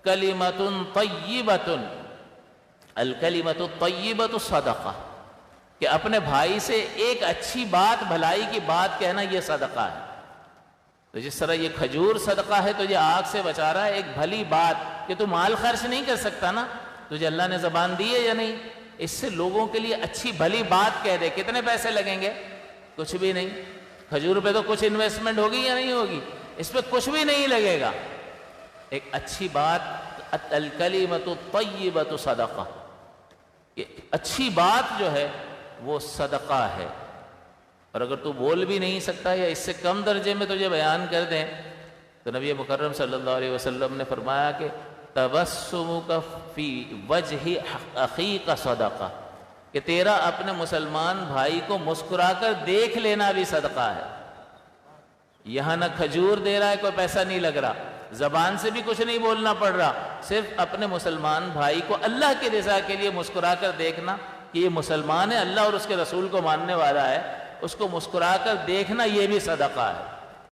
کلمۃ طیبۃ، الکلمۃ الطیبۃ صدقہ، کہ اپنے بھائی سے ایک اچھی بات، بھلائی کی بات کہنا یہ صدقہ ہے۔ تو جس طرح یہ کھجور صدقہ ہے، تو یہ آگ سے بچا رہا ہے، ایک بھلی بات کہ تو مال خرچ نہیں کر سکتا نا، تجھے اللہ نے زبان دی ہے یا نہیں، اس سے لوگوں کے لیے اچھی بھلی بات کہہ دے، کتنے پیسے لگیں گے؟ کچھ بھی نہیں۔ کھجور پہ تو کچھ انویسٹمنٹ ہوگی یا نہیں ہوگی؟ اس پہ کچھ بھی نہیں لگے گا۔ ایک اچھی بات، الکلمۃ الطیبۃ صدقہ، کہ اچھی بات جو ہے وہ صدقہ ہے۔ اور اگر تو بول بھی نہیں سکتا یا اس سے کم درجے میں تجھے بیان کر دیں، تو نبی مکرم صلی اللہ علیہ وسلم نے فرمایا کہ تبسمک فی وجہ اخیک صدقہ، کہ تیرا اپنے مسلمان بھائی کو مسکرا کر دیکھ لینا بھی صدقہ ہے۔ یہاں نہ کھجور دے رہا ہے، کوئی پیسہ نہیں لگ رہا، زبان سے بھی کچھ نہیں بولنا پڑ رہا، صرف اپنے مسلمان بھائی کو اللہ کی رضا کے لیے مسکرا کر دیکھنا کہ یہ مسلمان ہے، اللہ اور اس کے رسول کو ماننے والا ہے، اس کو مسکرا کر دیکھنا یہ بھی صدقہ ہے۔